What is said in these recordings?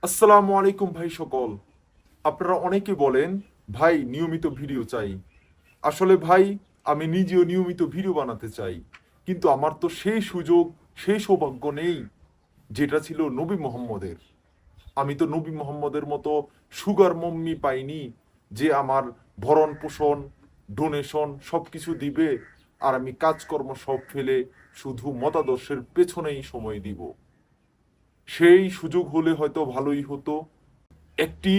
আসসালামু আলাইকুম ভাই সকল। আপনারা অনেকে বলেন ভাই নিয়মিত ভিডিও চাই। আসলে ভাই আমি নিজেও নিয়মিত ভিডিও বানাতে চাই, কিন্তু আমার তো সেই সুযোগ সেই সৌভাগ্য নেই যেটা ছিল নবী মোহাম্মদের। আমি তো নবী মোহাম্মদের মতো সুগার মম্মি পাইনি যে আমার ভরণ পোষণ ডোনেশন সব কিছু দিবে আর আমি কাজকর্ম সব ফেলে শুধু মতাদর্শের পেছনেই সময় দিব। সেই সুযোগ হলে হয়তো ভালোই হতো, একটি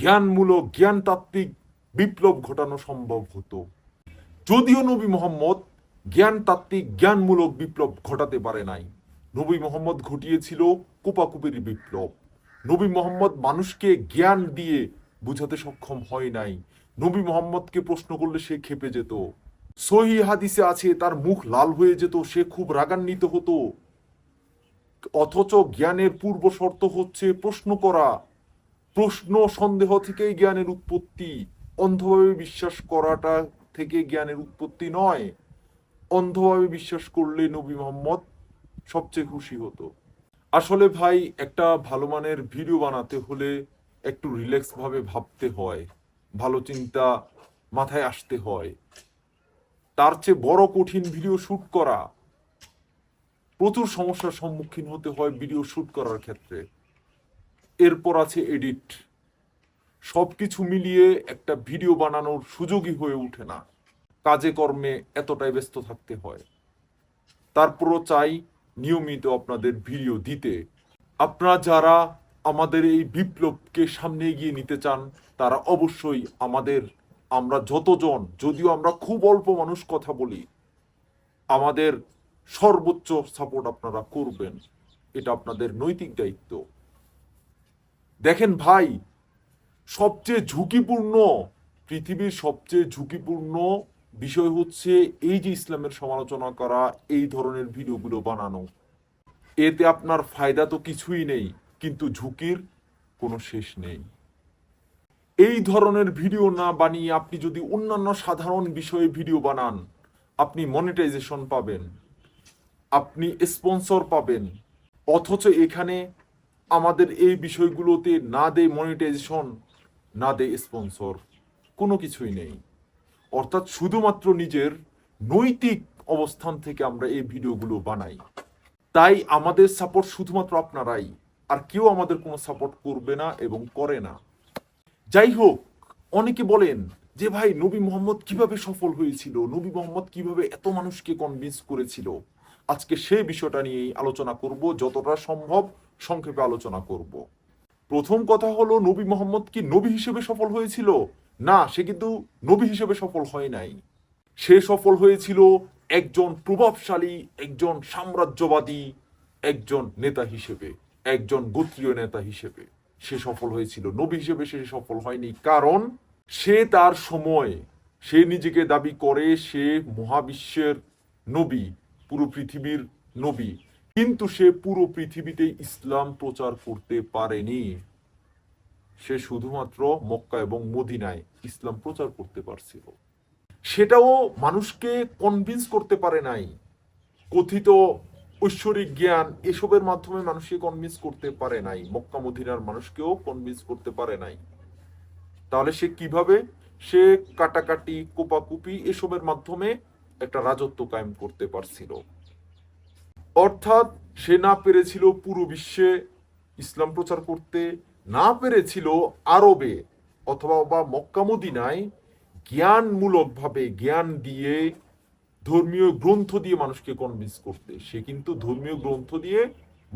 জ্ঞানমূলক জ্ঞানতাত্ত্বিক বিপ্লব ঘটানো সম্ভব হতো। যদিও নবী মোহাম্মদ জ্ঞানতাত্ত্বিক জ্ঞানমূলক বিপ্লব ঘটাতে পারে নাই, নবী মোহাম্মদ ঘটিয়েছিল কোপাকুপির বিপ্লব। নবী মোহাম্মদ মানুষকে জ্ঞান দিয়ে বুঝাতে সক্ষম হয় নাই। নবী মোহাম্মদকে প্রশ্ন করলে সে ক্ষেপে যেত। সহি হাদিসে আছে তার মুখ লাল হয়ে যেত, সে খুব রাগান্বিত হতো। অথচ জ্ঞানের পূর্ব শর্ত হচ্ছে প্রশ্ন করা। প্রশ্ন সন্দেহ থেকেই জ্ঞানের উৎপত্তি। অন্ধভাবে বিশ্বাস করাটা থেকে জ্ঞানের উৎপত্তি নয়। অন্ধভাবে বিশ্বাস করলে নবী মোহাম্মদ সবচেয়ে খুশি হতো। আসলে ভাই একটা ভালো মানের ভিডিও বানাতে হলে একটু রিল্যাক্স ভাবে ভাবতে হয়, ভালো চিন্তা মাথায় আসতে হয়। তার চেয়ে বড় কঠিন ভিডিও শুট করা। প্রচুর সমস্যার সম্মুখীন হতে হয় ভিডিও শুট করার ক্ষেত্রে। এরপর আছে এডিট। সবকিছু মিলিয়ে একটা ভিডিও বানানোর সুযোগই হয়ে ওঠে না। কাজে কর্মে এতটাই ব্যস্ত থাকতে হয়। তারপরও চাই নিয়মিত আপনাদের ভিডিও দিতে। আপনারা যারা আমাদের এই বিপ্লবকে সামনে এগিয়ে নিতে চান তারা অবশ্যই আমরা যতজন, যদিও আমরা খুব অল্প মানুষ কথা বলি, আমাদের সর্বোচ্চ সাপোর্ট আপনারা করবেন। এটা আপনাদের নৈতিক দায়িত্ব। দেখেন ভাই, সবচেয়ে ঝুঁকিপূর্ণ, পৃথিবীর সবচেয়ে ঝুঁকিপূর্ণ বিষয় হচ্ছে এই যে ইসলামের সমালোচনা করা, এই ধরনের ভিডিওগুলো বানানো। এতে আপনার ফায়দা তো কিছুই নেই, কিন্তু ঝুঁকির কোনো শেষ নেই। এই ধরনের ভিডিও না বানিয়ে আপনি যদি অন্যান্য সাধারণ বিষয়ে ভিডিও বানান, আপনি মনিটাইজেশন পাবেন, আপনি স্পন্সর পাবেন। অথচ এখানে আমাদের এই বিষয়গুলোতে না দেয় মনিটাইজেশন, না দেয় স্পন্সর, কোনো কিছুই নেই। অর্থাৎ শুধুমাত্র নিজের নৈতিক অবস্থান থেকে আমরা এই ভিডিওগুলো বানাই। তাই আমাদের সাপোর্ট শুধুমাত্র আপনারাই, আর কেউ আমাদের কোনো সাপোর্ট করবে না এবং করে না। যাই হোক, অনেকে বলেন যে ভাই নবী মোহাম্মদ কিভাবে সফল হয়েছিল, নবী মোহাম্মদ কিভাবে এত মানুষকে কনভিন্স করেছিল। আজকে সেই বিষয়টা নিয়েই আলোচনা করব, যতটা সম্ভব সংক্ষেপে আলোচনা করব। প্রথম কথা হলো, নবী মোহাম্মদ কি নবী হিসেবে সফল হয়েছিল? না, সে কিন্তু নবী হিসেবে সফল হয় নাই। সে সফল হয়েছিল একজন প্রভাবশালী, একজন সাম্রাজ্যবাদী, একজন নেতা হিসেবে, একজন গোত্রীয় নেতা হিসেবে সে সফল হয়েছিল। নবী হিসেবে সে সফল হয়নি, কারণ সে তার সময়, সে নিজেকে দাবি করে সে মহাবিশ্বের নবী, পুরো পৃথিবীর নবী, কিন্তু সে পুরো পৃথিবীতে ইসলাম প্রচার করতে পারেনি। সে শুধুমাত্র মক্কা এবং মদিনায় ইসলাম প্রচার করতে পারছিল। সেটাও মানুষকে কনভিন্স করতে পারে নাই। কথিত ঐশ্বরিক জ্ঞান এসবের মাধ্যমে মানুষকে কনভিন্স করতে পারে নাই, মক্কা মদিনার মানুষকেও কনভিন্স করতে পারে নাই। তাহলে সে কিভাবে? সে কাটাকাটি কোপাকুপি এসবের মাধ্যমে একটা রাজত্ব কায়েম করতে পারছিল। অর্থাৎ সে না পেরেছিল পুরো বিশ্বে ইসলাম প্রচার করতে, না পেরেছিল আরবে অথবা বা মক্কা মদিনায় জ্ঞানমূলকভাবে জ্ঞান দিয়ে, ধর্মীয় গ্রন্থ দিয়ে মানুষকে কনভিন্স করতে। সে কিন্তু ধর্মীয় গ্রন্থ দিয়ে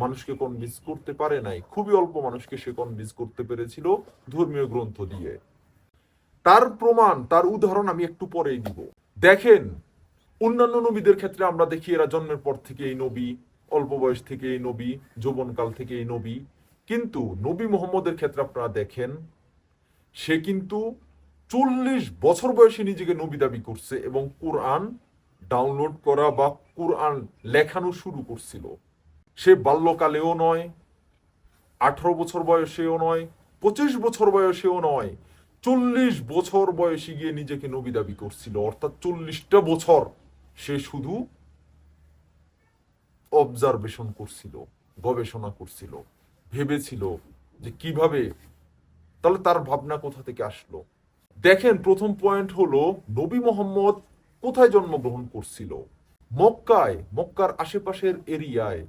মানুষকে কনভিন্স করতে পারে নাই। খুবই অল্প মানুষকে সে কনভিন্স করতে পেরেছিল ধর্মীয় গ্রন্থ দিয়ে। তার প্রমাণ, তার উদাহরণ আমি একটু পরেই দিব। দেখেন, অন্যান্য নবীদের ক্ষেত্রে আমরা দেখি এরা জন্মের পর থেকে এই নবী, অল্প বয়স থেকে এই নবী, যৌবনকাল থেকে এই নবী। কিন্তু নবী মোহাম্মদের ক্ষেত্রে আপনারা দেখেন, সে কিন্তু 40 বছর বয়সে নিজেকে নবী দাবি করছে এবং কোরআন ডাউনলোড করা বা কোরআন লেখানো শুরু করছিল। সে বাল্যকালেও নয়, 18 বছর বয়সেও নয়, 25 বছর বয়সেও নয়, 40 বছর বয়সে গিয়ে নিজেকে নবী দাবি করছিল। অর্থাৎ 40টা বছর সে শুধু অবজারভেশন করছিল, গবেষণা করছিল, ভেবেছিল যে কিভাবে, তাহলে তার ভাবনা কোথা থেকে আসলো? দেখেন, প্রথম পয়েন্ট হলো নবী মোহাম্মদ কোথায় জন্মগ্রহণ করছিল? মক্কায়, মক্কার আশেপাশের এরিয়ায়,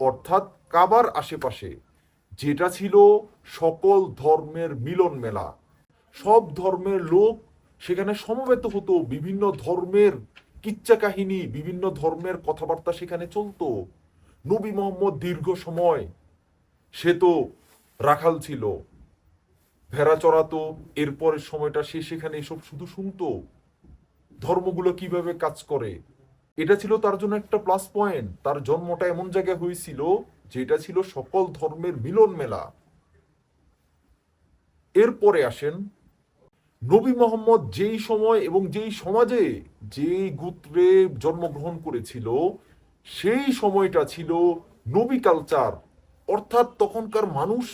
অর্থাৎ কাবার আশেপাশে, যেটা ছিল সকল ধর্মের মিলন মেলা। সব ধর্মের লোক সেখানে সমবেত হতো, বিভিন্ন ধর্মের কিচ্ছা কাহিনী, বিভিন্ন ধর্মের কথাবার্তা সেখানে চলতো। নবী মোহাম্মদ দীর্ঘ সময়, সে তো রাখাল ছিল, ভেড়া চড়াতো, এরপরের সময়টা সে সেখানে এসব শুধু শুনতো, ধর্মগুলো কিভাবে কাজ করে। এটা ছিল তার জন্য একটা প্লাস পয়েন্ট। তার জন্মটা এমন জায়গায় হয়েছিল যেটা ছিল সকল ধর্মের মিলন মেলা। এরপরে আসেন, নবী মোহাম্মদ যেই সময় এবং যেই সমাজে, যেই গোত্রে জন্মগ্রহণ করেছিল, সেই সময়টা ছিল নবী কালচার। অর্থাৎ তখনকার মানুষ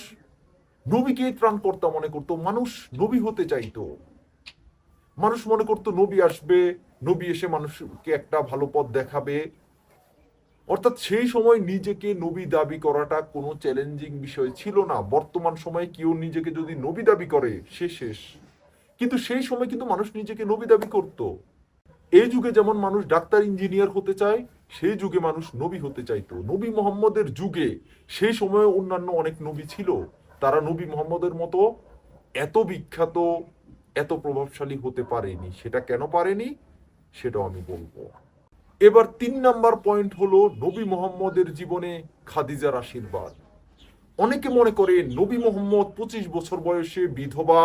নবীকে ত্রাণকর্তা মনে করতো, মানুষ নবী হতে চাইতো। মানুষ মনে করতো নবী আসবে, নবী এসে মানুষকে একটা ভালো পথ দেখাবে। অর্থাৎ সেই সময় নিজেকে নবী দাবি করাটা কোনো চ্যালেঞ্জিং বিষয় ছিল না। বর্তমান সময়ে কেউ নিজেকে যদি নবী দাবি করে, সে শেষ। কিন্তু সেই সময় কিন্তু মানুষ নিজেকে নবী দাবি করত। এই যুগে যেমন মানুষ ডাক্তার ইঞ্জিনিয়ার হতে চায়, সেই যুগে মানুষ নবী হতে চাইতো। নবী মোহাম্মদের যুগে সেই সময়ে অন্যান্য অনেক নবী ছিল, তারা নবী মোহাম্মদের মতো এত বিখ্যাত, এত প্রভাবশালী হতে পারেনি। সেটা কেন পারেনি, সেটাও আমি বলবো। এবার 3 নাম্বার পয়েন্ট হলো নবী মোহাম্মদের জীবনে খাদিজার আশীর্বাদ। অনেকে মনে করে নবী মোহাম্মদ 25 বছর বয়সে বিধবা,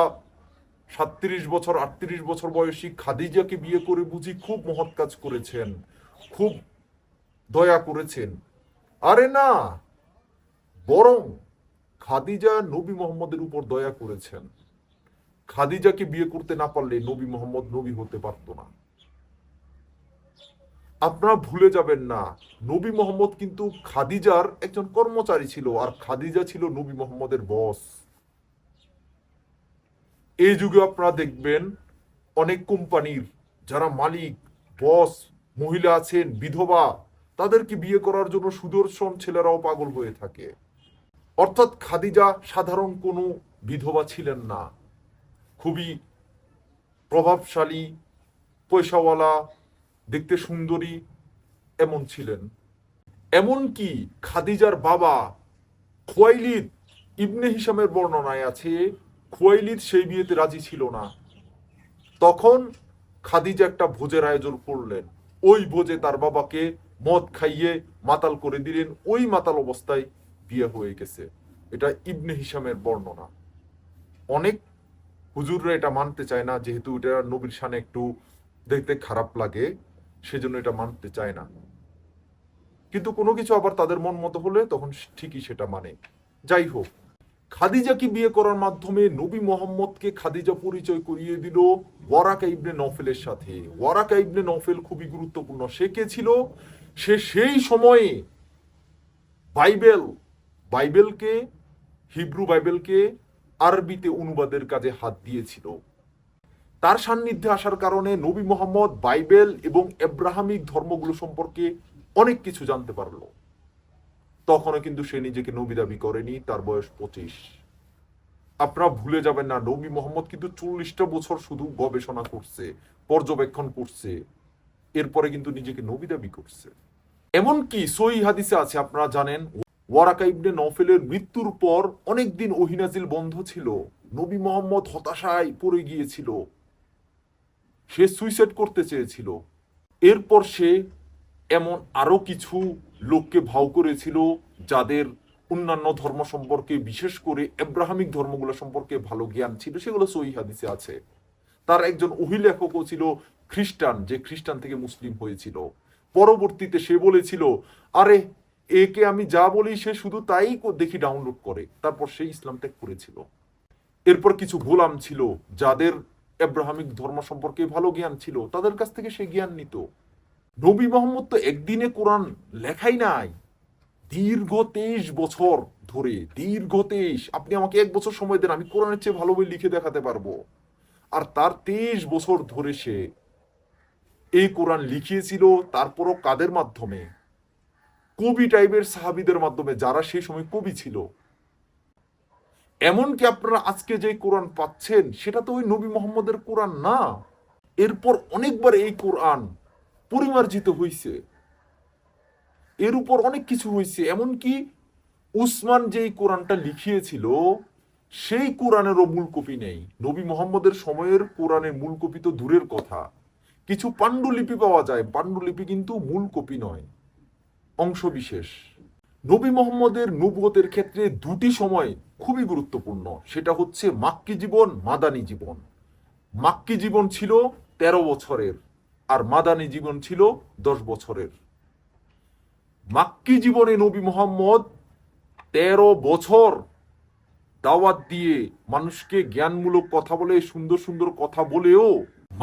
37 বছর 38 বছর বয়সী খাদিজাকে বিয়ে করে বুঝি খুব মহৎ কাজ করেছেন, খুব দয়া করেছেন। আরে না, বরং খাদিজা নবী মোহাম্মদের উপর দয়া করেছেন। খাদিজাকে বিয়ে করতে না পারলে নবী মোহাম্মদ নবী হতে পারত না। আপনারা ভুলে যাবেন না, নবী মোহাম্মদ কিন্তু খাদিজার একজন কর্মচারী ছিল, আর খাদিজা ছিল নবী মোহাম্মদের বস। এই যুগে আপনারা দেখবেন অনেক কোম্পানির যারা মালিক, বস, মহিলা আছেন বিধবা, তাদেরকে বিয়ে করার জন্য সুদর্শন ছেলেরাও পাগল হয়ে থাকে। অর্থাৎ খাদিজা সাধারণ কোনো বিধবা ছিলেন না, খুবই প্রভাবশালী, পয়সাওয়ালা, দেখতে সুন্দরী এমন ছিলেন। এমনকি খাদিজার বাবা খুয়াইলিদ, ইবনে হিশামের বর্ণনায় আছে, খুয়াইলিদ সেই বিয়েতে রাজি ছিল না। তখন খাদিজা একটা ভোজের আয়োজন করলেন। ওই ভোজে তার বাবাকে মদ খাইয়ে মাতাল করে দিলেন। ওই মাতাল অবস্থায় বিয়ে হয়ে গেছে। এটা ইবনে হিশামের বর্ণনা। অনেক হুজুররা এটা মানতে চায় না, যেহেতু এটা নবীর শানে একটু দেখতে খারাপ লাগে, সেজন্য এটা মানতে চায় না। কিন্তু কোনো কিছু আবার তাদের মন মতো হলে তখন ঠিকই সেটা মানে। যাই হোক, খাদিজাকে বিয়ে করার মাধ্যমে নবী মোহাম্মদকে খাদিজা পরিচয় করিয়ে দিল ওয়ারাকা ইবনে নফেলের সাথে। ওয়ারাকা ইবনে নফেল খুবই গুরুত্বপূর্ণ। সে কে ছিল? সে সেই সময়ে বাইবেলকে, হিব্রু বাইবেলকে আরবিতে অনুবাদের কাজে হাত দিয়েছিল। তার সান্নিধ্যে আসার কারণে নবী মোহাম্মদ বাইবেল এবং এব্রাহামিক ধর্মগুলো সম্পর্কে অনেক কিছু জানতে পারলো। তখনও কিন্তু সে নিজেকে নবী দাবি করেনি, তার বয়স 25। আপনারা ভুলে যাবেন না, নবী মোহাম্মদ কিন্তু 40টা বছর শুধু গবেষণা করছে, পর্যবেক্ষণ করছে, এরপরে কিন্তু নিজেকে নবী দাবি করছে। এমনকি সহিহ হাদিসে আছে, আপনারা জানেন, ওয়ারাকা ইবনে নফেলের মৃত্যুর পর অনেকদিন ওহী নাজিল বন্ধ ছিল। নবী মোহাম্মদ হতাশায় পড়ে গিয়েছিল, সে সুইসাইড করতে চেয়েছিল। এরপর সে এমন আরো কিছু লোককে ভাও করেছিল যাদের অন্যান্য ধর্ম সম্পর্কে, বিশেষ করে এব্রাহামিক ধর্মগুলো সম্পর্কে ভালো জ্ঞান ছিল, সেগুলো সহিহ হাদিসে আছে। তার একজন অভিলেখকও ছিল খ্রিস্টান, যে খ্রিস্টান থেকে মুসলিম হয়েছিল। পরবর্তীতে সে বলেছিল, আরে একে আমি যা বলি সে শুধু তাই দেখি ডাউনলোড করে। তারপর সে ইসলাম ত্যাগ করেছিল। এরপর কিছু গোলাম ছিল যাদের এব্রাহামিক ধর্ম সম্পর্কে ভালো জ্ঞান ছিল, তাদের কাছ থেকে সে জ্ঞান নিত। নবী মোহাম্মদ তো একদিনে কোরআন লেখাই নাই, দীর্ঘ 23 বছর ধরে, দীর্ঘ 23। আপনি আমাকে 1 বছর সময় দেন, আমি কোরআনের চেয়ে ভালো বই লিখে দেখাতে পারবো। আর তার 23 বছর ধরে সে এই কোরআন লিখিয়েছিল। তারপরও কাদের মাধ্যমে? কবি টাইপের সাহাবীদের মাধ্যমে, যারা সেই সময় কবি ছিল। এমনকি আপনারা আজকে যে কোরআন পাচ্ছেন সেটা তো ওই নবী মোহাম্মদের কোরআন না। এরপর অনেকবার এই কোরআন পরিমার্জিত হয়েছে, এর উপর অনেক কিছু হয়েছে। এমনকি উসমান যেই কোরআনটা লিখিয়েছিল সেই কোরআনেরও মূল কপি নেই। নবী মোহাম্মদের সময়ের কোরআনের মূল কপি তো দূরের কথা, কিছু পাণ্ডুলিপি পাওয়া যায়, পাণ্ডুলিপি কিন্তু মূল কপি নয়, অংশ বিশেষ। নবী মোহাম্মদের নবুয়তের ক্ষেত্রে দুটি সময় খুবই গুরুত্বপূর্ণ, সেটা হচ্ছে মাক্কি জীবন, মাদানী জীবন। মাক্কি জীবন ছিল 13 বছরের আর মাদানী জীবন ছিল 10 বছরের। মাক্কি জীবনে নবী মোহাম্মদ 13 বছর দাওয়াত দিয়ে মানুষকে জ্ঞানমূলক কথা বলে, সুন্দর সুন্দর কথা বলেও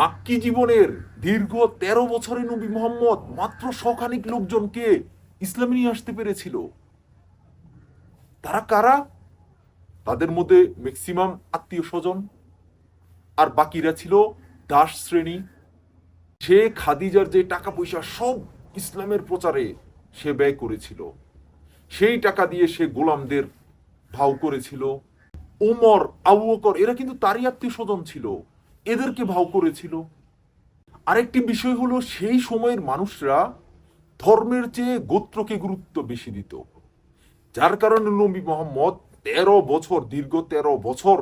মাক্কি জীবনের দীর্ঘ 13 বছরে নবী মোহাম্মদ মাত্র শখানিক লোকজনকে ইসলামে নিয়ে আসতে পেরেছিল। তারা কারা? তাদের মধ্যে ম্যাক্সিমাম আত্মীয় স্বজন, আর বাকিরা ছিল দাস শ্রেণী। সে খাদিজার যে টাকা পয়সা সব ইসলামের প্রচারে সে ব্যয় করেছিল, সেই টাকা দিয়ে সে গোলামদের ভাও করেছিল। ওমর, আবু বকর এরা কিন্তু তারই আত্মীয় স্বজন ছিল, এদেরকে ভাও করেছিল। আরেকটি বিষয় হলো সেই সময়ের মানুষরা ধর্মের চেয়ে গোত্রকে গুরুত্ব বেশি দিত, যার কারণে নবী মোহাম্মদ 13 বছর, দীর্ঘ 13 বছর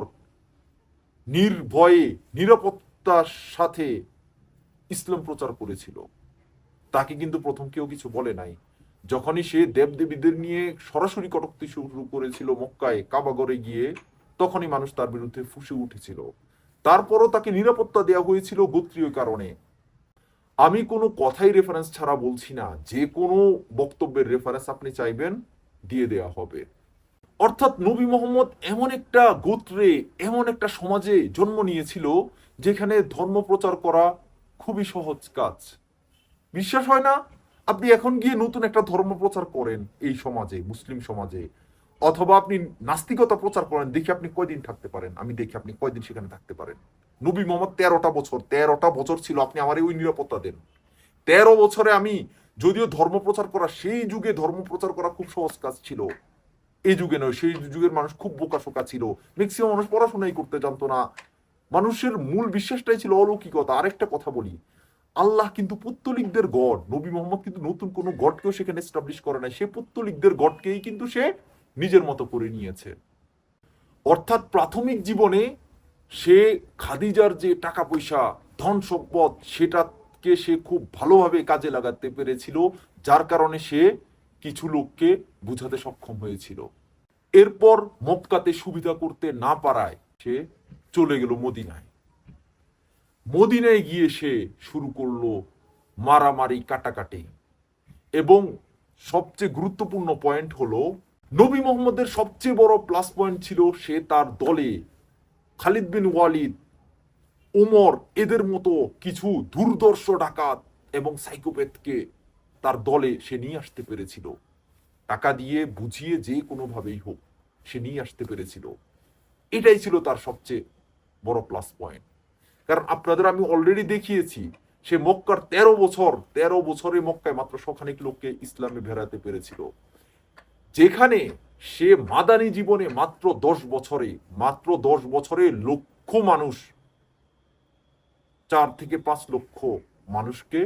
নির্ভয়ে নিরাপত্তার সাথে ইসলাম প্রচার করেছিল। তাকে কিন্তু প্রথম কেউ কিছু বলে নাই। যখনই সে দেবদেবীদের নিয়ে সরাসরি কটূক্তি শুরু করেছিল মক্কায় কাবাগরে গিয়ে, তখনই মানুষ তার বিরুদ্ধে ফুঁসে উঠেছিল। তারপরও তাকে নিরাপত্তা দেওয়া হয়েছিল গোত্রীয় কারণে। আমি কোনো কথাই রেফারেন্স ছাড়া বলছি না, যে কোনো বক্তব্যের রেফারেন্স আপনি চাইবেন দিয়ে দেওয়া হবে। অর্থাৎ নবী মোহাম্মদ এমন একটা গোত্রে, এমন একটা সমাজে জন্ম নিয়েছিল যেখানে ধর্ম প্রচার করা খুবই সহজ কাজ। বিশ্বাস হয় না? আপনি এখন গিয়ে নতুন একটা ধর্ম প্রচার করেন এই সমাজে, মুসলিম সমাজে, অথবা আপনি নাস্তিকতা প্রচার করেন, দেখি আপনি কয়দিন থাকতে পারেন, আমি দেখি আপনি কয়দিন সেখানে থাকতে পারেন। নবী মোহাম্মদ 13টা বছর ছিল, আপনি আমার ওই নিরাপত্তা দেন। 13 বছরে আমি, যদিও ধর্ম প্রচার করা, সেই যুগে ধর্ম প্রচার করা খুব সহজ কাজ ছিল, এই যুগে নয়। সেই যুগের মানুষ খুব বোকাশোকা ছিল, ম্যাক্সিমাম মানুষ পড়াশোনাই করতে জানতো না, মানুষের মূল বিশ্বাসটাই ছিল অলৌকিকতা। আরেকটা কথা বলি, আল্লাহ কিন্তু পৌত্তলিকদের গড, নবী মোহাম্মদ কিন্তু নতুন কোনো গডকেও সেখানে এস্টাবলিশ করে নাই, সে পৌত্তলিকদের গডকেই কিন্তু সে নিজের মতো করে নিয়েছে। অর্থাৎ প্রাথমিক জীবনে সে খাদিজার যে টাকা পয়সা, ধন সম্পদ, সেটাকে সে খুব ভালোভাবে কাজে লাগাতে পেরেছিল, যার কারণে সে কিছু লোককে বুঝাতে সক্ষম হয়েছিল। এরপর মক্কাতে সুবিধা করতে না পারায় সে চলে গেল মদিনায়। মদিনায় গিয়ে সে শুরু করলো মারামারি, কাটাকাটি। এবং সবচেয়ে গুরুত্বপূর্ণ পয়েন্ট হলো, নবী মোহাম্মদের সবচেয়ে বড় প্লাস পয়েন্ট ছিল সে তার দলে খালিদ বিন ওয়ালিদ, ওমর এদের মতো কিছু দুর্ধর্ষ ডাকাত এবং সাইকোপ্যাথকে তার দলে সে নিয়ে আসতে পেরেছিল। টাকা দিয়ে বুঝিয়ে যে কোনোভাবেই হোক সে নিয়ে আসতে পেরেছিল। এটাই ছিল তার সবচেয়ে বড় প্লাস পয়েন্ট। কারণ আপনাদের আমি অলরেডি দেখিয়েছি, সে মক্কার 13 বছরে মক্কায় মাত্র শখানেক লোককে ইসলামে ভেড়াতে পেরেছিল, যেখানে সে মাদানী জীবনে মাত্র 10 বছরে লক্ষ মানুষ, 4 থেকে 5 লক্ষ মানুষকে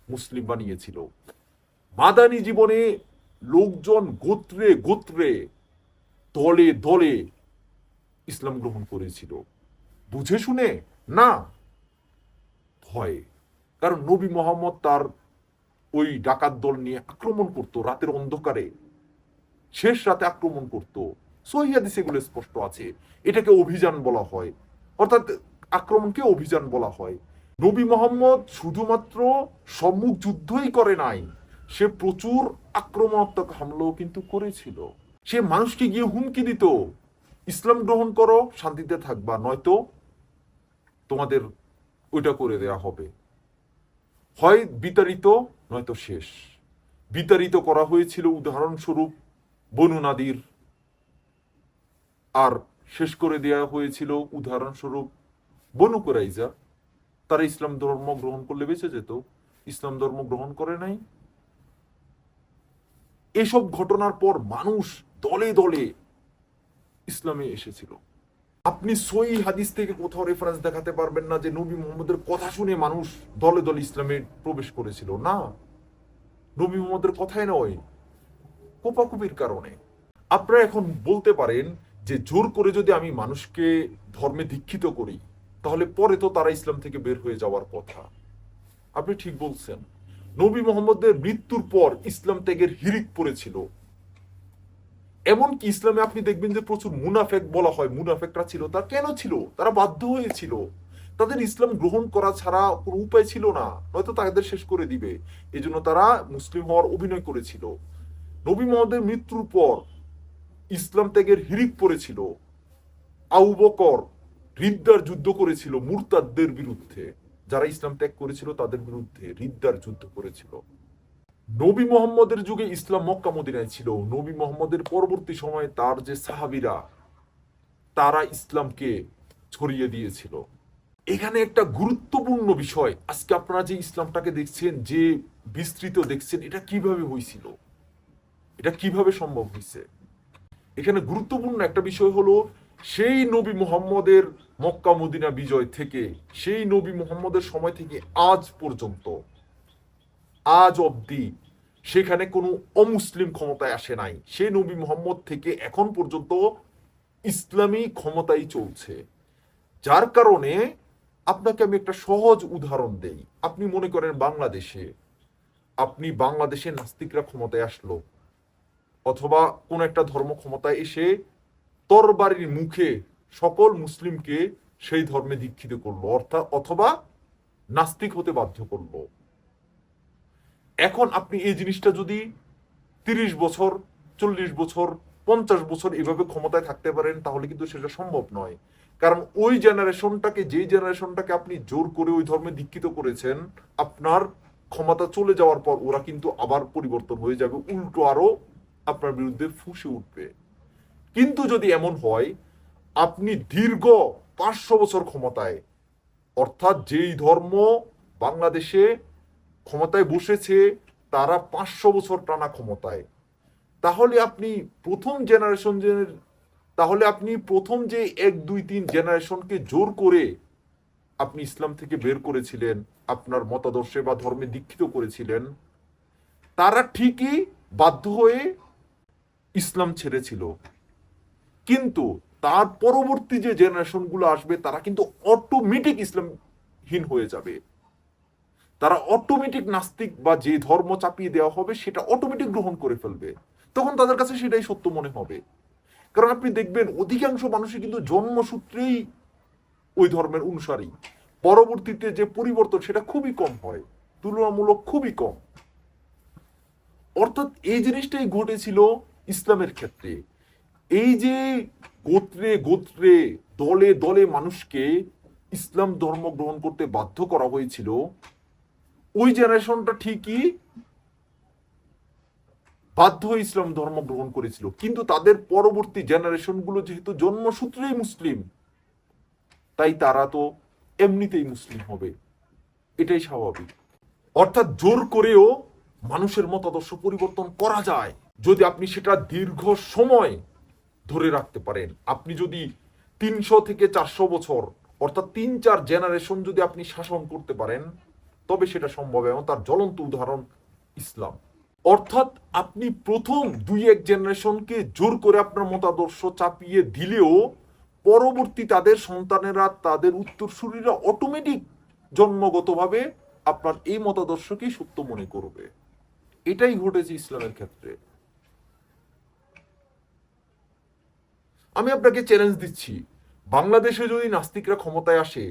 মুসলিম বানিয়েছিল। মাদানী জীবনে লোকজন গোত্রে গোত্রে, দলে দলে ইসলাম গ্রহণ করেছিল। বুঝে শুনে না, ভয়ে। কারণ নবী মোহাম্মদ তার ওই ডাকাত দল নিয়ে আক্রমণ করত রাতের অন্ধকারে, শেষ রাতে আক্রমণ করত। সহিহ হাদিসে এগুলো স্পষ্ট আছে। এটাকে অভিযান বলা হয়, অর্থাৎ আক্রমণকে অভিযান বলা হয়। নবী মোহাম্মদ শুধুমাত্র সম্মুখ যুদ্ধই করে নাই, সে প্রচুর আক্রমণাত্মক হামলাও কিন্তু করেছিল। সে মানুষকে গিয়ে হুমকি দিত, ইসলাম গ্রহণ করো, শান্তিতে থাকবা, নয়তো তোমাদের ওইটা করে দেয়া হবে, হয় বিতাড়িত নয়তো শেষ। বিতাড়িত করা হয়েছিল উদাহরণস্বরূপ বনু নাদির, আর শেষ করে দেওয়া হয়েছিল উদাহরণস্বরূপ বনু কুরাইজা। তারা ইসলাম ধর্ম গ্রহণ করলে বেঁচে যেত, ইসলাম ধর্ম গ্রহণ করে নাই। এসব ঘটনার পর মানুষ দলে দলে ইসলামে এসেছিল। আপনি সহিহ হাদিস থেকে কোথাও রেফারেন্স দেখাতে পারবেন না যে নবী মুহাম্মদের কথা শুনে মানুষ দলে দলে ইসলামে প্রবেশ করেছিল। না, নবী মুহাম্মদের কথাই নয়, কোপাকুপির কারণে। আপনারা এখন বলতে পারেন যে জোর করে যদি আমি মানুষকে ধর্মে দীক্ষিত করি তাহলে পরে তো তারা ইসলাম থেকে বের হয়ে যাওয়ার কথা। আপনি ঠিক বলছেন। নবী মুহাম্মদের মৃত্যুর পর ইসলাম ত্যাগের হিড়িক পড়েছিল। এমনকি ইসলামে আপনি দেখবেন যে প্রচুর মুনাফেক বলা হয়, মুনাফেকরা ছিল। তা কেন ছিল? তারা বাধ্য হয়েছিল। তাদের ইসলাম গ্রহণ করা ছাড়া কোনো উপায় ছিল না, নয়তো তাদের শেষ করে দিবে। এই জন্য তারা মুসলিম হওয়ার অভিনয় করেছিল। নবী মুহাম্মদের মৃত্যুর পর ইসলাম ত্যাগের হিড়িক পড়েছিল। আবু বকর রিদ্দার যুদ্ধ করেছিল মুরতাদদের বিরুদ্ধে, যারা ইসলাম ত্যাগ করেছিল তাদের বিরুদ্ধে রিদ্দার যুদ্ধ করেছিল। নবী মুহাম্মদের যুগে ইসলাম মক্কা মদিনায় ছিল। নবী মুহাম্মদের পরবর্তী সময়ে তার যে সাহাবীরা, তারা ইসলামকে ছড়িয়ে দিয়েছিল। এখানে একটা গুরুত্বপূর্ণ বিষয়, আজকে আপনারা যে ইসলামটাকে দেখছেন, যে বিস্তৃত দেখছেন, এটা কিভাবে হয়েছিল, এটা কিভাবে সম্ভব হয়েছে। এখানে গুরুত্বপূর্ণ একটা বিষয় হলো, সেই নবী মুহাম্মদের মক্কা মদিনা বিজয় থেকে, সেই নবী মুহাম্মদের সময় থেকে আজ পর্যন্ত, আজ অবধি সেখানে কোনো অমুসলিম ক্ষমতায় আসে নাই। সেই নবী মুহাম্মদ থেকে এখন পর্যন্ত ইসলামী ক্ষমতাই চলছে। যার কারণে আপনাকে আমি একটা সহজ উদাহরণ দেই। আপনি মনে করেন বাংলাদেশে নাস্তিকরা ক্ষমতায় আসলো, অথবা কোন একটা ধর্ম ক্ষমতায় এসে তরবারির মুখে সকল মুসলিমকে সেই ধর্মে দীক্ষিত করলো, অথবা নাস্তিক হতে বাধ্য করলো। এখন আপনি এই জিনিসটা যদি 30 বছর, 40 বছর, 50 বছর এভাবে ক্ষমতায় থাকতে পারেন, তাহলে কিন্তু সেটা সম্ভব নয়। কারণ ওই জেনারেশনটাকে আপনি জোর করে ওই ধর্মে দীক্ষিত করেছেন, আপনার ক্ষমতা চলে যাওয়ার পর ওরা কিন্তু আবার পরিবর্তন হয়ে যাবে, উল্টো আরো আপনার বিরুদ্ধে ফুঁসে উঠবে। কিন্তু যদি এমন হয় আপনি দীর্ঘ 500 বছর ক্ষমতায়, অর্থাৎ যেই ধর্ম বাংলাদেশে ক্ষমতায় বসেছে তারা 500 বছর টানা ক্ষমতায়, তাহলে আপনি প্রথম যে 1, 2, 3 জেনারেশনকে জোর করে আপনি ইসলাম থেকে বের করেছিলেন, আপনার মতাদর্শে বা ধর্মে দীক্ষিত করেছিলেন, তারা ঠিকই বাধ্য হয়ে ইসলাম ছেড়েছিল। কিন্তু তার পরবর্তী যে জেনারেশনগুলো আসবে তারা কিন্তু অটোমেটিক ইসলামহীন হয়ে যাবে। তারা অটোমেটিক নাস্তিক বা যে ধর্ম চাপিয়ে দেওয়া হবে সেটা অটোমেটিক গ্রহণ করে ফেলবে। তখন তাদের কাছে সেটাই সত্য মনে হবে। কারণ আপনি দেখবেন অধিকাংশ মানুষই কিন্তু জন্মসূত্রেই ওই ধর্মের অনুসারী। পরবর্তীতে যে পরিবর্তন সেটা খুবই কম হয়, তুলনামূলক খুবই কম। অর্থাৎ এই জিনিসটাই ঘটেছিল ইসলামের ক্ষেত্রে। এই যে গোত্রে গোত্রে, দলে দলে মানুষকে ইসলাম ধর্ম গ্রহণ করতে বাধ্য করা হয়েছিল, ওই জেনারেশনটা ঠিকই বাধ্য হয়ে ইসলাম ধর্ম গ্রহণ করেছিল। কিন্তু তাদের পরবর্তী জেনারেশন গুলো যেহেতু জন্মসূত্রেই মুসলিম, তাই তারা তো এমনিতেই মুসলিম হবে, এটাই স্বাভাবিক। অর্থাৎ জোর করেও মানুষের মতাদর্শ পরিবর্তন করা যায় যদি আপনি সেটা দীর্ঘ সময় ধরে রাখতে পারেন। আপনি যদি 300 থেকে 400 বছর, অর্থাৎ 3-4 জেনারেশন যদি আপনি শাসন করতে পারেন, তবে সেটা সম্ভব। এবং তার জ্বলন্ত উদাহরণ ইসলাম। অর্থাৎ আপনি প্রথম 2-1 জেনারেশনকে জোর করে আপনার মতাদর্শ চাপিয়ে দিলেও পরবর্তী তাদের সন্তানেরা, তাদের উত্তরসূরিরা অটোমেটিক জন্মগতভাবে আপনার এই মতাদর্শকেই সত্য মনে করবে। এটাই ঘটেছে ইসলামের ক্ষেত্রে। আমি আপনাকে চ্যালেঞ্জ দিচ্ছি, বাংলাদেশে যদি নাস্তিকরা ক্ষমতায় আসে,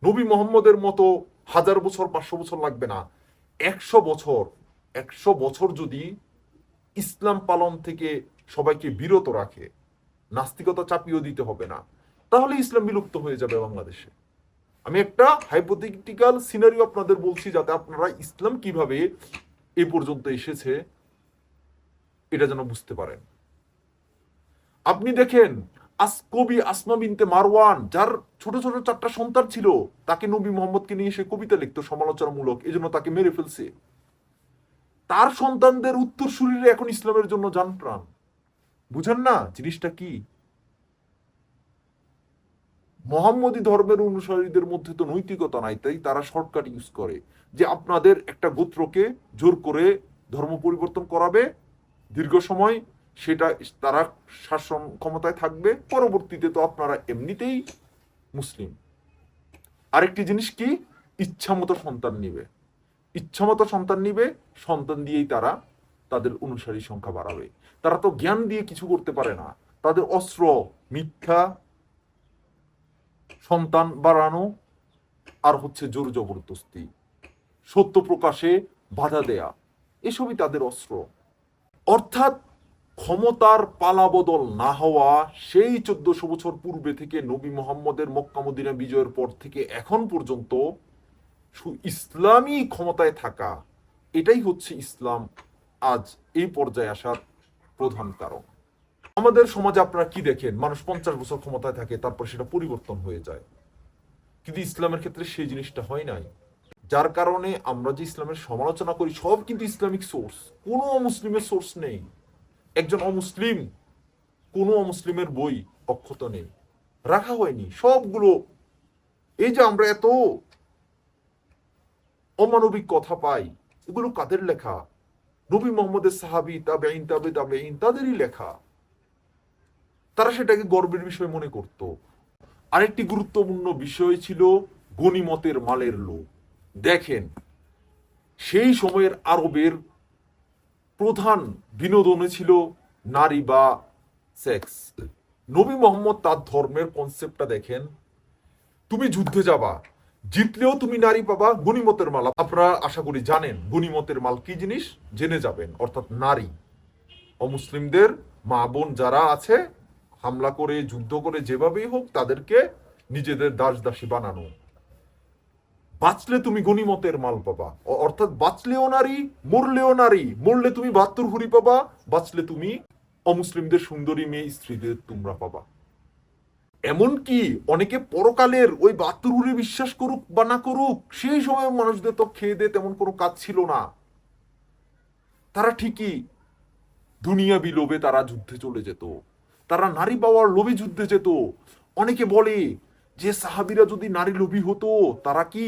নবী মুহাম্মদের মতো 1000 বছর, 500 বছর লাগবে না, 100 বছর যদি ইসলাম পালন থেকে সবাইকে বিরত রাখে, নাস্তিকতা চাপিয়েও দিতে হবে না, তাহলে ইসলাম বিলুপ্ত হয়ে যাবে বাংলাদেশে। আমি একটা হাইপোথেটিক্যাল সিনারিও আপনাদের বলছি, যাতে আপনারা ইসলাম কিভাবে এ পর্যন্ত এসেছে এটা যেন বুঝতে পারেন। আপনি দেখেন, কবি আসমা বিনতে মারওয়ান, যার ছোট ছোট 4টা সন্তান ছিল, তাকে নবী মুহাম্মদকে নিয়ে সে কবিতা লিখতো সমালোচনামূলক, এজন্য তাকে মেরে ফেলছে। তার সন্তানদের উত্তরসূরিরা এখন ইসলামের জন্য জান প্রাণ। বুঝেন না জিনিসটা কি? মোহাম্মদী ধর্মের অনুসারীদের মধ্যে তো নৈতিকতা নাই, তাই তারা শর্টকাট ইউজ করে যে আপনাদের একটা গোত্রকে জোর করে ধর্ম পরিবর্তন করাবে, দীর্ঘ সময় সেটা তারা শাসন ক্ষমতায় থাকবে, পরবর্তীতে তো আপনারা এমনিতেই মুসলিম। আরেকটি জিনিস কি, ইচ্ছামতো সন্তান নিবে, ইচ্ছামতো সন্তান নিবে, সন্তান দিয়েই তারা তাদের অনুসারী সংখ্যা বাড়াবে। তারা তো জ্ঞান দিয়ে কিছু করতে পারে না, তাদের অস্ত্র মিথ্যা, সন্তান বাড়ানো, আর হচ্ছে জোর জবরদস্তি, সত্য প্রকাশে বাধা দেয়া, এসবই তাদের অস্ত্র। অর্থাৎ ক্ষমতার পালাবদল না হওয়া সেই 1400 বছর পূর্বে থেকে নবী মোহাম্মদের মক্কা মদিনা বিজয়ের পর থেকে এখন পর্যন্ত ইসলামী ক্ষমতায় থাকা, এটাই হচ্ছে ইসলাম আজ এই পর্যায়ে আসার প্রধান কারণ। আমাদের সমাজে আপনারা কি দেখেন, মানুষ 50 বছর ক্ষমতায় থাকে, তারপর সেটা পরিবর্তন হয়ে যায়, কিন্তু ইসলামের ক্ষেত্রে সেই জিনিসটা হয় নাই। যার কারণে আমরা যে ইসলামের সমালোচনা করি সব কিন্তু ইসলামিক সোর্স, কোনো অমুসলিমের সোর্স নেই। একজন অমুসলিম, কোনো অমুসলিমের বই অক্ষত নেই, রাখা হয়নি সবগুলো। এই যে আমরা এত অমানবিক কথা পাই, এগুলো কাদের লেখা? নবী মোহাম্মদের সাহাবী, তাবেঈন, তাবেঈন, তাদেরই লেখা। তারা সেটাকে গর্বের বিষয় মনে করত। আরেকটি গুরুত্বপূর্ণ বিষয় ছিল গনিমতের মালের লোভ। দেখেন, সেই সময়ের আরবের প্রধান বিনোদনে ছিল নারী বা সেক্স। নবী মোহাম্মদ তার ধর্মের কনসেপ্টটা দেখেন, তুমি যুদ্ধে যাবা, জিতলেও তুমি নারী পাবা, গনিমতের মাল। আপনারা আশা করি জানেন গনিমতের মাল কি জিনিস, জেনে যাবেন। অর্থাৎ নারী, অমুসলিমদের মা বোন যারা আছে, হামলা করে যুদ্ধ করে যেভাবেই হোক তাদেরকে নিজেদের দাস দাসী বানানো। বাঁচলে তুমি গনিমতের মাল পাবা, অর্থাৎ বাঁচলেও নারী, মরলেও নারী। মরলে তুমি 72 হুরি পাবা, বাঁচলে তুমি অমুসলিমদের সুন্দরী মেয়ে স্ত্রীদের তোমরা পাবা। এমনকি অনেকে পরকালের ওই 72 হুরি বিশ্বাস করুক বা না করুক, সেই সময় মানুষদের তো খেয়ে দিয়ে তেমন কোনো কাজ ছিল না, তারা ঠিকই দুনিয়াবি লোভে তারা যুদ্ধে চলে যেত, তারা নারী পাওয়ার লোভে যুদ্ধে যেত। অনেকে বলে যে সাহাবীরা যদি নারী লোভী হতো, তারা কি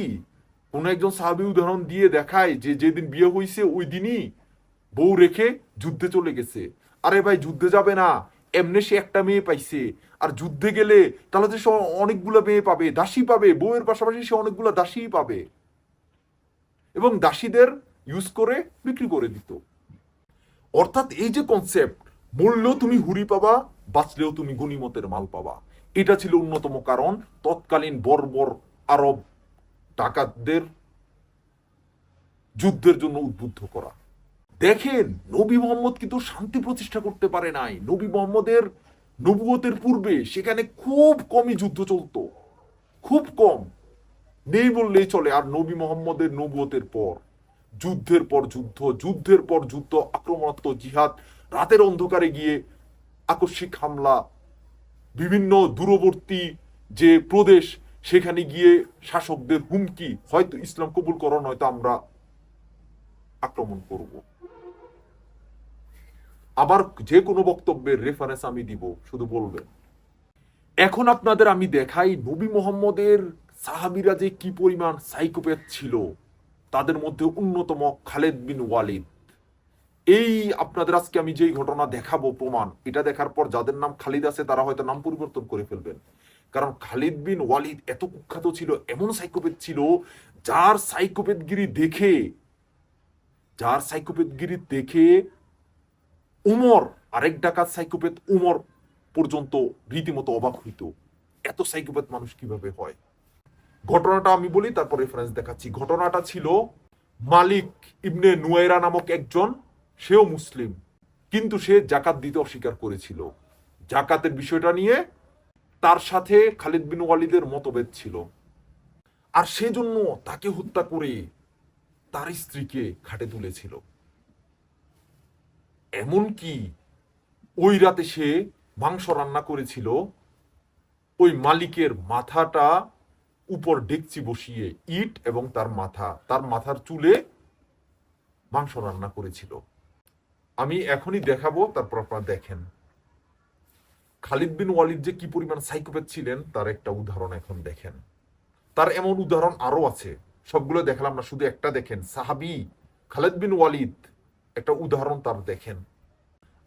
কোন একজন সাহাবী উদাহরণ দিয়ে দেখায় যে যেদিন বিয়ে হয়েছে ওই দিনই বউ রেখে যুদ্ধে চলে গেছে। আরে ভাই, যুদ্ধে যাবে না, এমনি সে একটা মেয়ে পাইছে, আর যুদ্ধে গেলে তাহলে সে অনেকগুলো মেয়ে পাবে, দাসী পাবে, বউয়ের পাশাপাশি সে অনেকগুলো দাসী পাবে, এবং দাসীদের ইউজ করে বিক্রি করে দিত। অর্থাৎ এই যে কনসেপ্ট, মরলেও তুমি হুরি পাবা, বাঁচলেও তুমি গনিমতের মাল পাবা, এটা ছিল অন্যতম কারণ তৎকালীন বর্বর আরব ডাকাতদের যুদ্ধের জন্য উদ্বুদ্ধ করা। দেখেন, নবী মোহাম্মদ কিন্তু শান্তি প্রতিষ্ঠা করতে পারে নাই। নবী মোহাম্মদের নবুয়তের পূর্বে সেখানে খুব কমই যুদ্ধ চলতো, খুব কম, নেই বললেই চলে। আর নবী মোহাম্মদের নবুয়তের পর যুদ্ধের পর যুদ্ধ, যুদ্ধের পর যুদ্ধ, আক্রমণাত্মক জিহাদ, রাতের অন্ধকারে গিয়ে আকস্মিক হামলা, বিভিন্ন দূরবর্তী যে প্রদেশ সেখানে গিয়ে শাসকদের হুমকি, হয়তো ইসলাম কবুল করো, নয়তো আমরা আক্রমণ করব। আবার যে কোনো বক্তব্যের রেফারেন্স আমি দিব, শুধু বলবেন। এখন আপনাদের আমি দেখাই নবী মোহাম্মদের সাহাবীরা যে কি পরিমাণ সাইকোপ্যাথ ছিল। তাদের মধ্যে অন্যতম খালিদ বিন ওয়ালিদ। এই আপনাদের আজকে আমি যেই ঘটনা দেখাবো প্রমাণ, এটা দেখার পর যাদের নাম খালিদ আছে তারা হয়তো নাম পরিবর্তন করে ফেলবেন। কারণ খালিদ বিন ওয়ালিদ এত কুখ্যাত ছিল, এমন সাইকোপ্যাথ ছিল, যার সাইকোপ্যাথগিরি দেখে উমর, আরেক ডাকাত সাইকোপ্যাথ উমর পর্যন্ত রীতিমতো অবাক হইত, এত সাইকোপ্যাথ মানুষ কিভাবে হয়। ঘটনাটা আমি বলি, তারপর রেফারেন্স দেখাচ্ছি। ঘটনাটা ছিল মালিক ইবনে নুয়াইরা নামক একজন, সেও মুসলিম, কিন্তু সে জাকাত দিতে অস্বীকার করেছিল। জাকাতের বিষয়টা নিয়ে তার সাথে খালিদ বিন ওয়ালিদের মতভেদ ছিল, আর সেজন্য তাকে হত্যা করে তার স্ত্রীকে খাটে তুলেছিল। এমনকি ওই রাতে সে মাংস রান্না করেছিল, ওই মালিকের মাথাটা উপর ডেকচি বসিয়ে ইট এবং তার মাথার চুলে মাংস রান্না করেছিল। আমি এখনই দেখাবো, তারপর আপনারা দেখেন। খালিদ বিন ওয়ালিদ যে কি পরিমাণ সাইকোপ্যাথ ছিলেন তার একটা উদাহরণ এখন দেখেন। তার এমন উদাহরণ আরো আছে, সবগুলো দেখালাম না, শুধু একটা দেখেন। সাহাবি খালিদ বিন ওয়ালিদ, একটা উদাহরণ তার দেখেন।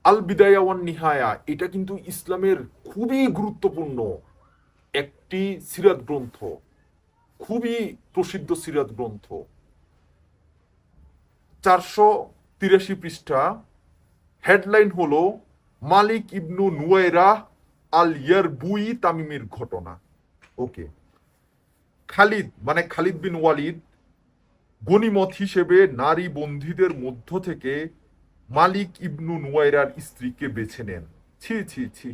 আল বিদায়া ওয়ান নিহায়া, এটা কিন্তু ইসলামের খুবই গুরুত্বপূর্ণ একটি সিরাত গ্রন্থ, খুবই প্রসিদ্ধ সিরাত গ্রন্থ। 483 পৃষ্ঠা। হেডলাইন হলো মালিক ইবনু নুয়াইরা আল ইয়ারবুই তামিমের ঘটনা। ওকে, খালিদ মানে খালিদ বিন ওয়ালিদ গনিমত হিসেবে নারী বন্দীদের মধ্য থেকে মালিক ইবনু নুয়াইরার স্ত্রীকে বেছে নেন। ছি ছি ছি,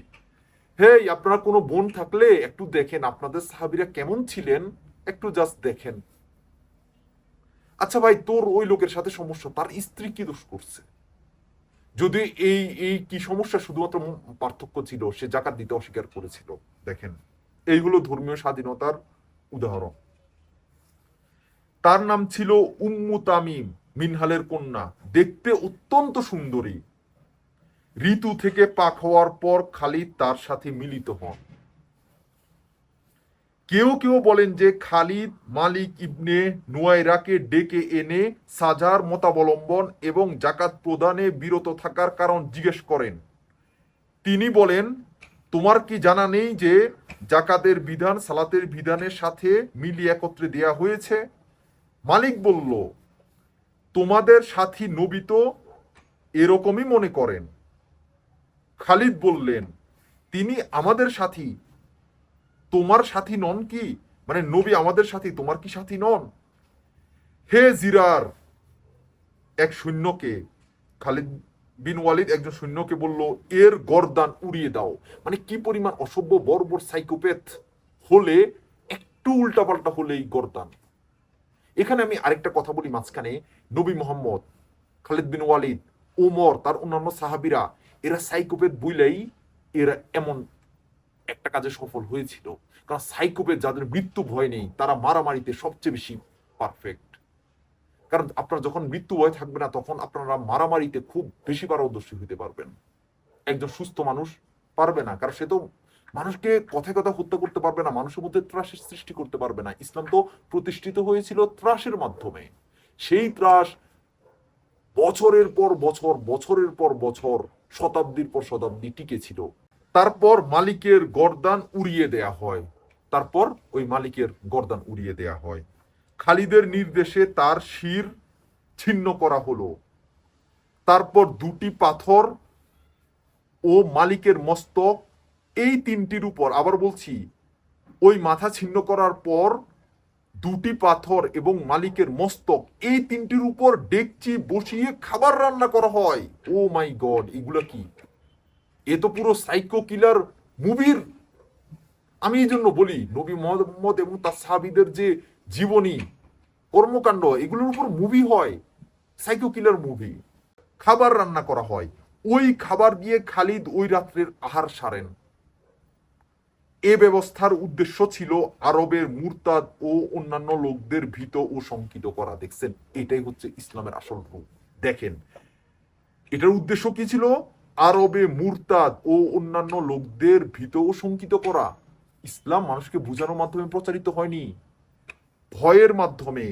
হেই, আপনারা কোনো বোন থাকলে একটু দেখেন আপনাদের সাহাবীরা কেমন ছিলেন, একটু জাস্ট দেখেন। আচ্ছা ভাই, তোর ওই লোকের সাথে সমস্যা, তার স্ত্রী কি দোষ করছে? যদি এই এই কি সমস্যা, শুধুমাত্র পার্থক্য ছিল সে জাকাত দিতে অস্বীকার করেছিল। দেখেন, এইগুলো ধর্মীয় স্বাধীনতার উদাহরণ। তার নাম ছিল উম্মু তামিম, মিনহালের কন্যা, দেখতে অত্যন্ত সুন্দরী। ঋতু থেকে পাক হওয়ার পর খালিদ তার সাথে মিলিত হন। কেউ কেউ বলেন যে খালিদ মালিক ইবনে নুয়াইরাকে ডেকে এনে সাজার মতাবলম্বন এবং জাকাত প্রদানে বিরত থাকার কারণ জিজ্ঞেস করেন। তিনি বলেন, তোমার কি জানা নেই যে জাকাতের বিধান সালাতের বিধানের সাথে মিলিয়ে একত্রে দেয়া হয়েছে? মালিক বলল, তোমাদের সাথী নবী তো এরকমই মনে করেন। খালিদ বললেন, তিনি আমাদের সাথী, তোমার সাথী নন কি? মানে নবী আমাদের সাথী, তোমার কি সাথী নন? হে জিরার এক সৈন্যকে, খালিদ বিন ওয়ালিদ একজন সৈন্যকে বলল, এর গর্দান উড়িয়ে দাও। মানে কি পরিমাণ অসভ্য বর্বর সাইকোপ্যাথ হলে একটু উল্টাপাল্টা হলে এই গর্দান। এখানে আমি আরেকটা কথা বলি মাঝখানে, নবী মোহাম্মদ, খালিদ বিন ওয়ালিদ, ওমর, তার অন্যান্য সাহাবীরা, এরা সাইকোপ্যাথ বইলেই এরা এমন একটা কাজে সফল হয়েছিল। কারণ সাইকোপ্যাথ যাদের মৃত্যু ভয় নেই তারা মারামারিতে সবচেয়ে বেশি পারফেক্ট। কারণ আপনার যখন মৃত্যু ভয় থাকবে না তখন আপনারা মারামারিতে খুব বেশি পারদর্শী হতে পারবেন। একজন সুস্থ মানুষ পারবে না, কারণ সে তো মানুষকে কথায় কথা হত্যা করতে পারবে না, মানুষের মধ্যে ত্রাসের সৃষ্টি করতে পারবে না। ইসলাম তো প্রতিষ্ঠিত হয়েছিল ত্রাসের মাধ্যমে। সেই ত্রাস বছরের পর বছর, বছরের পর বছর, শতাব্দীর পর শতাব্দী টিকে ছিল। তারপর মালিকের গর্দান উড়িয়ে দেয়া হয়। তারপর ওই মালিকের গর্দান উড়িয়ে দেয়া হয়। খালিদের নির্দেশে তার শির ছিন্ন করা হলো। তারপর দুটি পাথর ও মালিকের মস্তক, এই তিনটির উপর, আবার বলছি, ওই মাথা ছিন্ন করার পর দুটি পাথর এবং মালিকের মস্তক, এই তিনটির উপর ডেকচি বসিয়ে খাবার রান্না করা হয়। ও মাই গড, এগুলো কি? এ তো পুরো সাইকো কিলার মুভির। আমি এই জন্য বলি, নবী মুহাম্মদ এবং তার সাহাবীদের যে জীবনী কর্মকাণ্ড, এগুলোর উপর মুভি হয়, সাইকো কিলার মুভি। খাবার রান্না করা হয়, ওই খাবার দিয়ে খালিদ ওই রাত্রের আহার সারেন। এ ব্যবস্থার উদ্দেশ্য ছিল আরবের মুরতাদ ও অন্যান্য লোকদের ভীত ও শঙ্কিত করা। দেখছেন, এটাই হচ্ছে ইসলামের আসল রূপ। দেখেন, এটার উদ্দেশ্য কি ছিল? আরবে মুরতাদ ও অন্যান্য লোকদের ভীত ও শঙ্কিত করা। ইসলাম মানুষকে বোঝানোর মাধ্যমে প্রচারিত হয়নি, ভয়ের মাধ্যমে,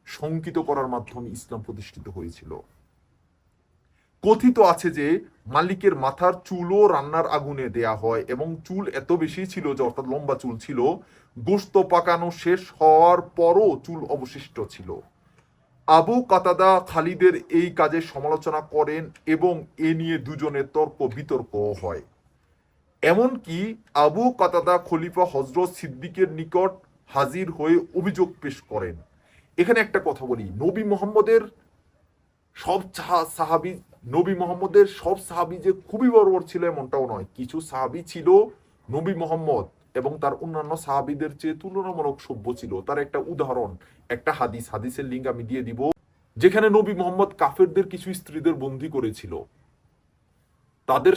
শঙ্কিত করার মাধ্যমে ইসলাম প্রতিষ্ঠিত হয়েছিল। কথিত আছে যে মালিকের মাথার চুলও রান্নার আগুনে দেয়া হয় এবং চুল এত বেশি ছিল যে, অর্থাৎ লম্বা চুল ছিল, গোশত পাকানো শেষ হওয়ার পরও চুল অবশিষ্ট ছিল। আবু কাতাদা খালিদের এই কাজে সমালোচনা করেন এবং এ নিয়ে দুজনের তর্ক বিতর্ক হয়। এমনকি আবু কাতাদা খলিফা হযরত সিদ্দিকের নিকট হাজির হয়ে অভিযোগ পেশ করেন। এখানে একটা কথা বলি, নবী মোহাম্মদের সব সাহাবী, নবী মোহাম্মদের সব সাহাবী যে খুবই বর্বর ছিল এমনটাও নয়। কিছু সাহাবী ছিল নবী মোহাম্মদ এবং তার অন্যান্য সাহাবীদের চেয়ে তুলনামূলক সভ্য ছিল। তার একটা উদাহরণ, একটা হাদিসের লিঙ্ক আমি দিয়ে দিব, যেখানে নবী মোহাম্মদ কাফেরদের কিছু স্ত্রীদের বন্দী করেছিল। তাদের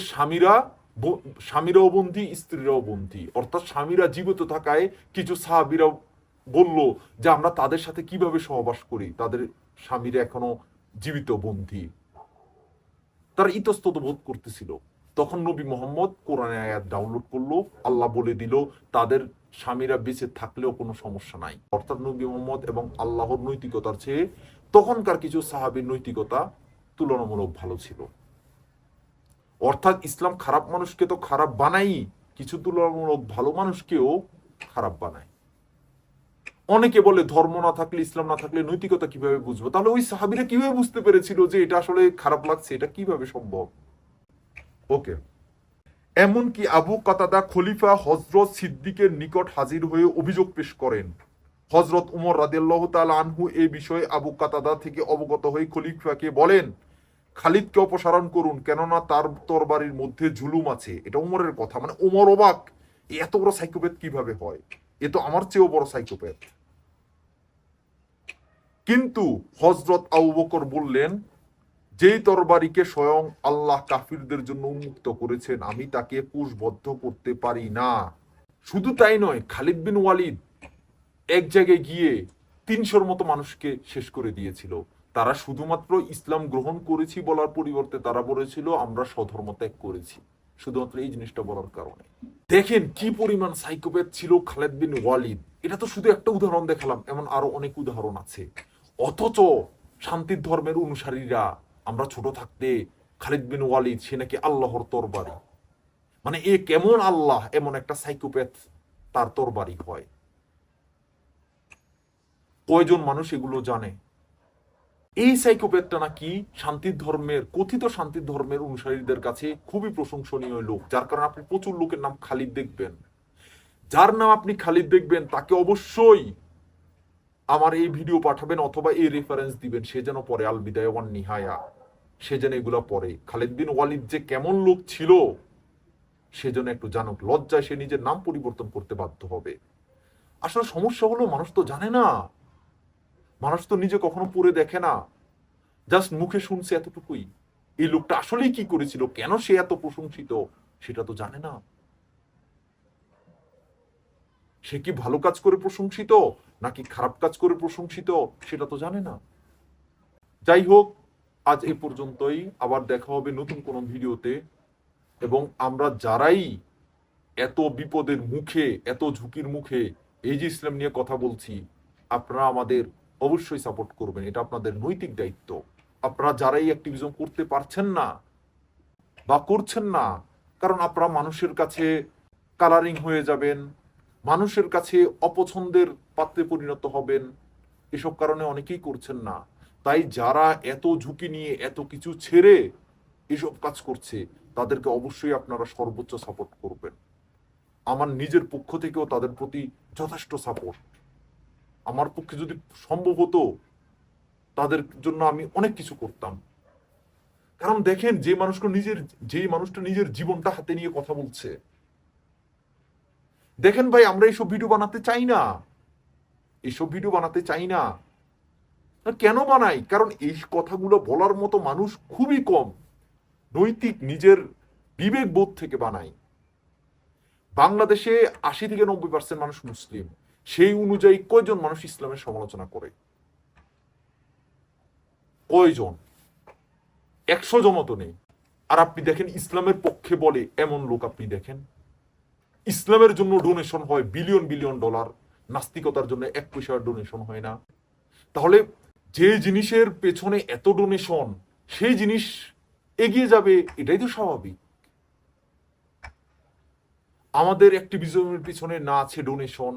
স্বামীরাও বন্দী, স্ত্রীরাও বন্দী। অর্থাৎ স্বামীরা জীবিত থাকায় কিছু সাহাবীরা বলল যে আমরা তাদের সাথে কিভাবে সহবাস করি, তাদের স্বামীরা এখনো জীবিত বন্দী। তারা ইতস্তত বোধ করতেছিল। তখন নবী মোহাম্মদ কোরআনের আয়াত ডাউনলোড করলো, আল্লাহ বলে দিল তাদের স্বামীরা বেঁচে থাকলেও কোনো সমস্যা নাই। অর্থাৎ নবী মোহাম্মদ এবং আল্লাহর নৈতিকতার চেয়ে তখনকার কিছু সাহাবীর নৈতিকতা তুলনামূলক ভালো ছিল। অর্থাৎ ইসলাম খারাপ মানুষকে তো খারাপ বানাই, কিছু তুলনামূলক ভালো মানুষকেও খারাপ বানায়। অনেকে বলে ধর্ম না থাকলে, ইসলাম না থাকলে নৈতিকতা কিভাবে বুঝবো? তাহলে ওই সাহাবীরা কিভাবে বুঝতে পেরেছিল যে এটা আসলে খারাপ লাগছে? এটা কিভাবে সম্ভব? ওকে, এমনকি আবু কাতাদা খলিফা হযরত সিদ্দিকের নিকট হাজির হয়ে অভিযোগ পেশ করেন। হযরত উমর রাদিয়াল্লাহু তাআলা আনহু এই বিষয়ে আবু কাতাদা থেকে অবগত হয়ে খলিফাকে বলেন, খালিদকে অপসারণ করুন, কেননা তার তরবারির মধ্যে ঝুলুম আছে। এটা উমরের কথা। মানে উমর অবাক, এত বড় সাইকোপ্যাথ কিভাবে হয়? এ তো আমার চেয়েও বড় সাইকোপ্যাথ। কিন্তু হযরত আবু বকর বললেন, যেই তরবারিকে স্বয়ং আল্লাহ কাফিরদের জন্য উন্মুক্ত করেছেন, আমি তাকে পুশবদ্ধ করতে পারি না। শুধু তাই নয়, খালিদ বিন ওয়ালিদ এক জায়গায় গিয়ে ৩০০-র মতো মানুষকে শেষ করে দিয়েছিল। তারা শুধুমাত্র ইসলাম গ্রহণ করেছি বলার পরিবর্তে তারা বলেছিল আমরা স্বধর্ম ত্যাগ করেছি, শুধুমাত্র এই জিনিসটা বলার কারণে। দেখেন কি পরিমাণ সাইকোপ্যাথ ছিল খালিদ বিন ওয়ালিদ। এটা তো শুধু একটা উদাহরণ দেখালাম, এমন আরো অনেক উদাহরণ আছে। অথচ শান্তির ধর্মের অনুসারীরা, আমরা ছোট থাকতে খালিদ বিন ওয়ালিদ সে নাকি আল্লাহর তরবারি, মানে এ কেমন আল্লাহ, এমন একটা সাইকোপ্যাথ তার তরবারি হয়। কয়জন মানুষ এগুলো জানে? এই সাইকোপ্যাথটা নাকি শান্তির ধর্মের, কথিত শান্তির ধর্মের অনুসারীদের কাছে খুবই প্রশংসনীয় লোক, যার কারণে আপনি প্রচুর লোকের নাম খালিদ দেখবেন। যার নাম আপনি খালিদ দেখবেন তাকে অবশ্যই আমার এই ভিডিও পাঠাবেন অথবা এই রেফারেন্স দিবেন, সে যেন পরে আল বিদায়া ওয়ান নিহায়া, সে যেন এগুলো পড়ে। খালিদ বিন ওয়ালিদ যে কেমন লোক ছিল সে যেন একটু জানুক, লজ্জায় সে নিজের নাম পরিবর্তন করতে বাধ্য হবে। আসলে সমস্যা হলো মানুষ তো জানে না, মানুষ তো নিজে কখনো পড়ে দেখে না, জাস্ট মুখে শুনছে এতটুকুই। এই লোকটা আসলেই কি করেছিল, কেন সে এত প্রশংসিত সেটা তো জানে না। সে কি ভালো কাজ করে প্রশংসিত নাকি খারাপ কাজ করে প্রশংসিত সেটা তো জানে না। যাই হোক, আজ এ পর্যন্তই। আবার দেখা হবে নতুন কোনো ভিডিওতে। এবং আমরা যারাই এত বিপদের মুখে, এত ঝুঁকির মুখে এই যে ইসলাম নিয়ে কথা বলছি, আপনারা আমাদের অবশ্যই সাপোর্ট করবেন, এটা আপনাদের নৈতিক দায়িত্ব। আপনারা যারাই অ্যাক্টিভিজম করতে পারছেন না বা করছেন না, কারণ আপনারা মানুষের কাছে কালারিং হয়ে যাবেন, মানুষের কাছে অপছন্দের পাত্রে পরিণত হবেন, এসব কারণে অনেকেই করছেন না। তাই যারা এত ঝুঁকি নিয়ে এত কিছু ছেড়ে এসব কাজ করছে তাদেরকে অবশ্যই আপনারা সর্বোচ্চ সাপোর্ট করবেন। আমার নিজের পক্ষ থেকেও তাদের প্রতি যথেষ্ট সাপোর্ট। আমার পক্ষে যদি সম্ভব হতো তাদের জন্য আমি অনেক কিছু করতাম। কারণ দেখেন, যে মানুষটা নিজের জীবনটা হাতে নিয়ে কথা বলছে, দেখেন ভাই, আমরা এইসব ভিডিও বানাতে চাই না, এইসব ভিডিও বানাতে চাই না। কেন বানাই? কারণ এই কথাগুলো বলার মতো মানুষ খুবই কম, নৈতিক নিজের বিবেক বোধ থেকে বানাই। বাংলাদেশে 80-90% মানুষ মুসলিম, সেই অনুযায়ী কয়জন মানুষ ইসলামের সমালোচনা করে? কয়জন? 100 জনও তো নেই। আর আপনি দেখেন ইসলামের পক্ষে বলে এমন লোক আপনি দেখেন, ইসলামের জন্য ডোনেশন হয় বিলিয়ন বিলিয়ন ডলার, নাস্তিকতার জন্য 1 পয়সার ডোনেশন হয় না। তাহলে যে জিনিসের পেছনে এত ডোনেশন, সেই জিনিস এগিয়ে যাবে, এটাই তো স্বাভাবিক। আমাদের অ্যাক্টিভিজমের পিছনে না আছে ডোনেশন,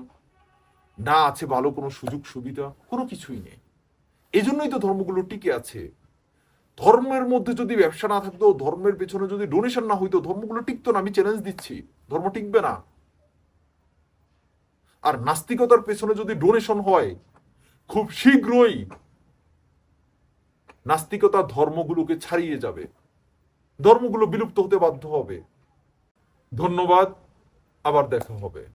না আছে ভালো কোনো সুযোগ সুবিধা, কোনো কিছুই নেই। এজন্যই তো ধর্মগুলো টিকে আছে। ধর্মের মধ্যে যদি ব্যবসা না থাকতো, ধর্মের পেছনে যদি ডোনেশন না হইতো, ধর্মগুলো টিকতো না। আমি চ্যালেঞ্জ দিচ্ছি, ধর্ম টিকবে না। আর নাস্তিকতার পেছনে যদি ডোনেশন হয়, খুব শীঘ্রই নাস্তিকতা ধর্মগুলোকে ছাড়িয়ে যাবে, ধর্মগুলো বিলুপ্ত হতে বাধ্য হবে। ধন্যবাদ, আবার দেখা হবে।